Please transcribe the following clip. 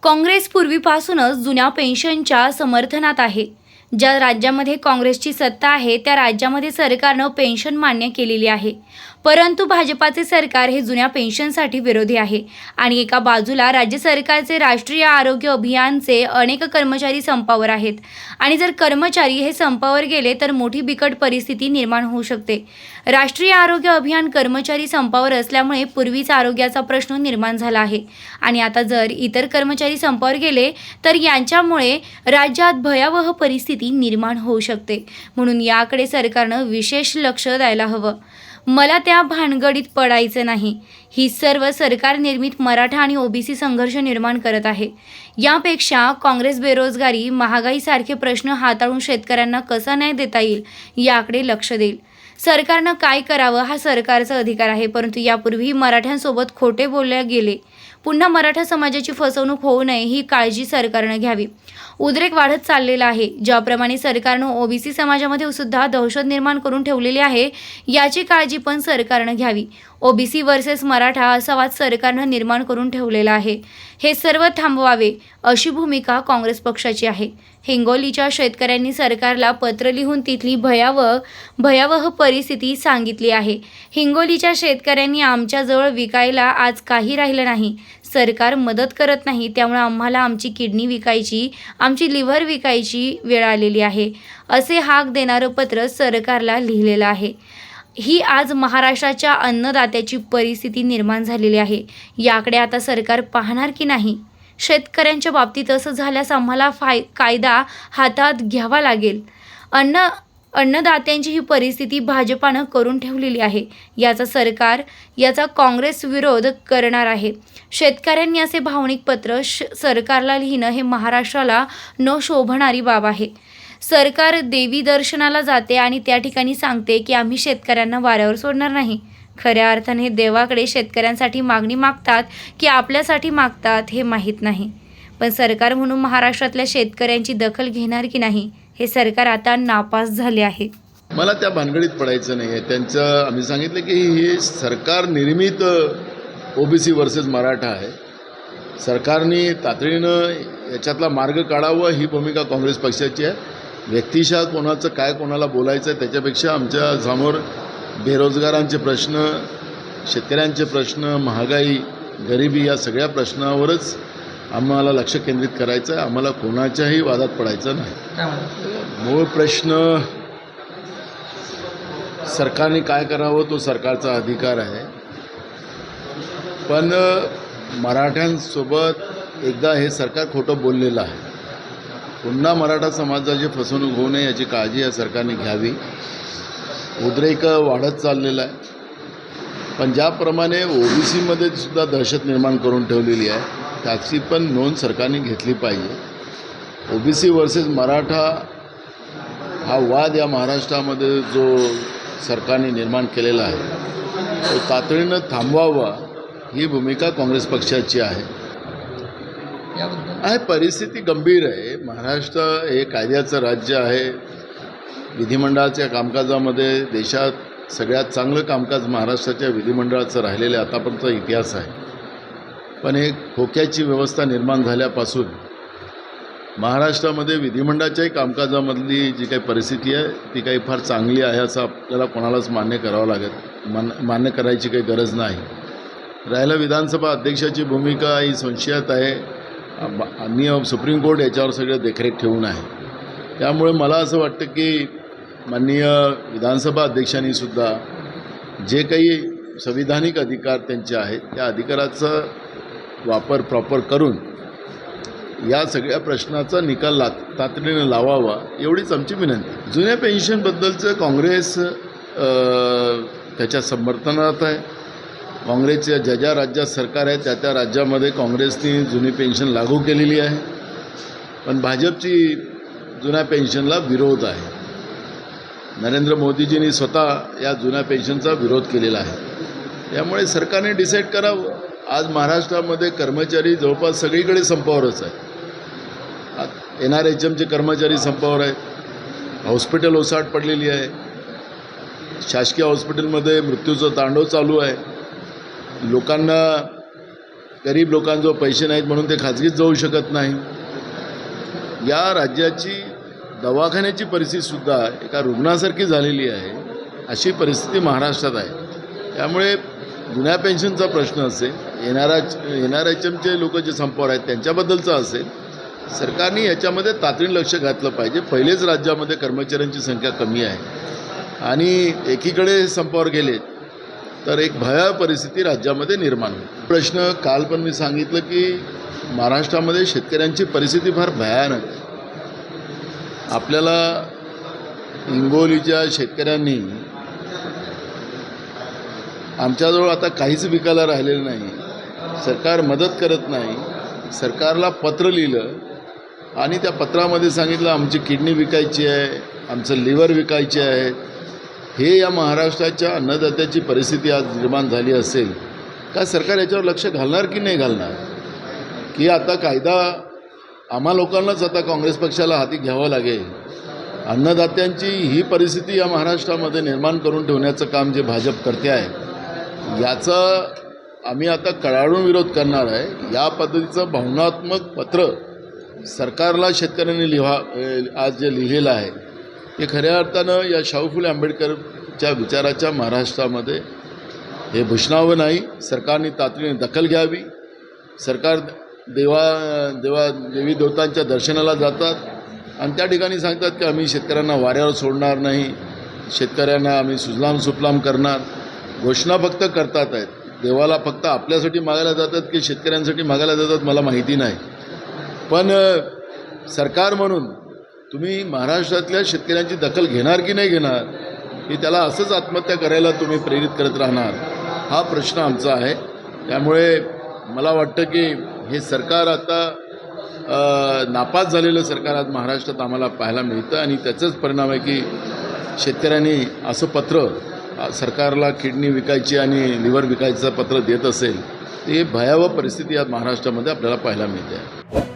काँग्रेस पूर्वीपासूनच जुन्या पेन्शनच्या समर्थनात आहे। ज्या राज्यामध्ये काँग्रेसची सत्ता आहे त्या राज्यामध्ये सरकारनं पेन्शन मान्य केलेली आहे, परंतु भाजपाचे सरकार हे जुन्या पेन्शनसाठी विरोधी आहे। आणि एका बाजूला राज्य सरकारचे राष्ट्रीय आरोग्य अभियानचे अनेक कर्मचारी संपावर आहेत आणि जर कर्मचारी हे संपावर गेले तर मोठी बिकट परिस्थिती निर्माण होऊ शकते। राष्ट्रीय आरोग्य अभियान कर्मचारी संपावर असल्यामुळे पूर्वीच आरोग्याचा प्रश्न निर्माण झाला आहे आणि आता जर इतर कर्मचारी संपावर गेले तर यांच्यामुळे राज्यात भयावह परिस्थिती निर्माण होऊ शकते। म्हणून याकडे सरकारनं विशेष लक्ष द्यायला हवं। मला त्या भानगडीत पडायचं नाही। ही सर्व सरकार निर्मित मराठा आणि ओबीसी संघर्ष निर्माण करत आहे। यापेक्षा काँग्रेस बेरोजगारी, महागाई सारखे प्रश्न हाताळून शेतकऱ्यांना कसा न्याय देता येईल याकडे लक्ष देईल। सरकारनं काय करावं हा सरकारचा अधिकार आहे, परंतु यापूर्वी मराठ्यांसोबत खोटे बोलले गेले। पुन्हा मराठा समाजाची फसवणूक होऊ नये ही काळजी सरकारनं घ्यावी। उद्रेक वाढत चाललेला आहे। ज्याप्रमाणे सरकारनं ओबीसी समाजामध्ये सुद्धा दहशत निर्माण करून ठेवलेली आहे याची काळजी पण सरकारनं घ्यावी। ओबीसी वर्सेस मराठा असा वाद सरकारनं निर्माण करून ठेवलेला आहे। हे सर्व थांबवावे अशी भूमिका काँग्रेस पक्षाची आहे। हिंगोलीच्या शेतकऱ्यांनी सरकारला पत्र लिहून तिथली भयावह परिस्थिती सांगितली आहे। हिंगोलीच्या शेतकऱ्यांनी आमच्याजवळ विकायला आज काही राहिलं नाही। सरकार मदत करत नाही, त्यामुळे आम्हाला आमची किडनी विकायची, आमची लिव्हर विकायची वेळ आलेली आहे, असे हाक देणारं पत्र सरकारला लिहिलेलं आहे। ही आज महाराष्ट्राच्या अन्नदात्याची परिस्थिती निर्माण झालेली आहे। याकडे आता सरकार पाहणार की नाही? शेतकऱ्यांच्या बाबतीत असं झाल्यास आम्हाला कायदा हातात घ्यावा लागेल। अन्नदात्यांची ही परिस्थिती भाजपानं करून ठेवलेली आहे। याचा काँग्रेस विरोध करणार आहे। शेतकऱ्यांनी असे भावनिक पत्र सरकारला लिहिणं हे महाराष्ट्राला न शोभणारी बाब आहे। सरकार देवी दर्शनाला जाते आणि त्या ठिकाणी सांगते की आम्ही शेतकऱ्यांना वाऱ्यावर सोडणार नाही। खऱ्या अर्थाने देवाकडे शेतकऱ्यांसाठी मागणी मागतात की आपल्यासाठी मागतात हे माहीत नाही। पण सरकार म्हणून महाराष्ट्रातल्या शेतकऱ्यांची दखल घेणार की नाही हे सरकार आता नापास झाले आहे। मला त्या भानगडीत पडायचं नाही आहे। त्यांचं आम्ही सांगितलं की हे सरकार निर्मित ओबीसी वर्सेस मराठा आहे। सरकारने तातडीनं याच्यातला मार्ग काढावा ही भूमिका काँग्रेस पक्षाची आहे। व्यक्तिशः कोणाचं काय कोणाला बोलायचं आहे त्याच्यापेक्षा आमच्या समोर बेरोजगारांचे प्रश्न, शेतकऱ्यांचे प्रश्न, महागाई, गरिबी या सगळ्या प्रश्नावरच आम्हाला लक्ष केंद्रित करायचं आहे। आम्हाला कोणाच्याही वादात पडायचं नाही। मूळ प्रश्न सरकारने काय करावं तो सरकारचा अधिकार आहे, पण मराठ्यांसोबत एकदा हे सरकार खोटं बोललेलं आहे। पुन्हा मराठा समाजाची फसवणूक होऊ नये याची काळजी या सरकारने घ्यावी। उद्रेक वाढत चाललेला आहे, पण ज्याप्रमाणे ओबीसीमध्ये सुद्धा दहशत निर्माण करून ठेवलेली आहे त्याची पण नोंद सरकारने घेतली पाहिजे। ओबीसी वर्सेस मराठा हा वाद या महाराष्ट्रामध्ये जो सरकारने निर्माण केलेला आहे तो तातडीनं थांबवावा ही भूमिका काँग्रेस पक्षाची आहे। परिस्थिती गंभीर आहे। महाराष्ट्र हे कायद्याचं राज्य आहे। विधिमंडळाच्या कामकाजामध्ये देशात सगळ्यात चांगलं कामकाज महाराष्ट्राच्या विधिमंडळाचं राहिलेलं आतापर्यंत इतिहास आहे, पण एक खोक्याची व्यवस्था निर्माण झाल्यापासून महाराष्ट्रामध्ये विधिमंडळाच्याही कामकाजामधली जी काही परिस्थिती आहे ती काही फार चांगली आहे असं आपल्याला कोणालाच मान्य करावं लागेल। मान्य करायची काही गरज नाही। राहिलं विधानसभा अध्यक्षाची भूमिका ही संशयात आहे आणि सुप्रीम कोर्ट याच्यावर सगळं देखरेख ठेवून आहे। त्यामुळे मला असं वाटतं की माननीय विधानसभा अध्यक्षांनी सुद्धा जे काही संविधानिक अधिकार त्यांचे आहेत त्या अधिकाराचा वापर प्रॉपर करून या सगळ्या प्रश्नाचा निकाल तातडीने लावावा एवढीच आमची विनंती। जुन्या पेन्शनबद्दलचं काँग्रेस त्याच्या समर्थनात आहे। काँग्रेसच्या ज्या राज्यात सरकार आहे त्या राज्यामध्ये काँग्रेसने जुनी पेन्शन लागू केलेली आहे, पण भाजपची जुन्या पेन्शनला विरोध आहे। नरेंद्र मोदीजींनी स्वतः या जुन्या पेन्शनचा विरोध केलेला आहे। त्यामुळे सरकारने डिसाईड करावं। आज महाराष्ट्रामध्ये कर्मचारी जवळपास सगळीकडे संपावरच आहे। NRHMचे कर्मचारी संपावर आहेत। हॉस्पिटल ओसाट पडलेली आहे। शासकीय हॉस्पिटलमध्ये मृत्यूचं तांडव चालू आहे। लोकांना गरीब लोकांजवळ पैसे नाहीत म्हणून ते खाजगीत जाऊ शकत नाही. या राज्याची दवाखान्याची परिस्थितीसुद्धा एका रुग्णासारखी झालेली आहे. अशी परिस्थिती महाराष्ट्रात आहे. त्यामुळे जुन्या पेन्शनचा प्रश्न असेल, NRHMचे लोक जे संपावर आहेत त्यांच्याबद्दलचा असेल, सरकारने याच्यामध्ये तातडीने लक्ष घातलं पाहिजे. पहिलेच राज्यामध्ये कर्मचाऱ्यांची संख्या कमी आहे आणि एकीकडे संपावर गेले तर एक भयावह परिस्थिती राज्यामध्ये निर्माण होईल. प्रश्न काल पण मी सांगितलं की महाराष्ट्रामध्ये शेतकऱ्यांची परिस्थिती फार भयानक. आपल्याला हिंगोलीच्या शेतकऱ्यांनी आमच्याजवळ आता काहीच विकायला राहिलेलं नाही, सरकार मदत करत नाही. सरकारला पत्र लिहिलं आणि त्या पत्रामध्ये सांगितलं आमची किडनी विकायची आहे, आमचं लिव्हर विकायचे आहे. हे या महाराष्ट्राच्या अन्नदात्याची परिस्थिती आज निर्माण झाली असेल का सरकार याच्यावर लक्ष घालणार की नाही घालणार, की आता कायदा आम्हा लोकांनाच आता काँग्रेस पक्षाला हाती घ्यावं लागेल. अन्नदात्यांची ही परिस्थिती या महाराष्ट्रामध्ये निर्माण करून ठेवण्याचं काम जे भाजप करते आहे याचा आम्ही आता कडाडून विरोध करणार आहे. या पद्धतीचं भावनात्मक पत्र सरकारला शेतकऱ्यांनी आज जे लिहिलेलं आहे हे खऱ्या अर्थानं या शाहू फुले आंबेडकरच्या विचाराच्या महाराष्ट्रामध्ये हे भूषणावं नाही. सरकारने तातडीने दखल घ्यावी. सरकार देवी देवतांच्या दर्शनाला जातात आणि त्या ठिकाणी सांगतात की आम्ही शेतकऱ्यांना वाऱ्यावर सोडणार नाही, शेतकऱ्यांना आम्ही सुजलाम सुफलाम करणार. घोषणा फक्त करतात आहेत. देवाला फक्त आपल्यासाठी मागायला जातात की शेतकऱ्यांसाठी मागायला जातात मला माहिती नाही. पण सरकार म्हणून तुम्ही महाराष्ट्रातल्या शेतकऱ्यांची दखल घेणार की नाही घेणार, की त्याला असंच आत्महत्या करायला तुम्ही प्रेरित करत राहणार, हा प्रश्न आमचा आहे. त्यामुळे मला वाटतं की हे सरकार आता नापास झालेलं सरकार आज महाराष्ट्रात आम्हाला पाहायला मिळतं आणि त्याचाच परिणाम आहे की शेतकऱ्यांनी असं पत्र सरकारला किडनी विकायची आणि लिव्हर विकायचं पत्र देत असेल, ते भयावह परिस्थिती आज महाराष्ट्रामध्ये आपल्याला पाहायला मिळते आहे.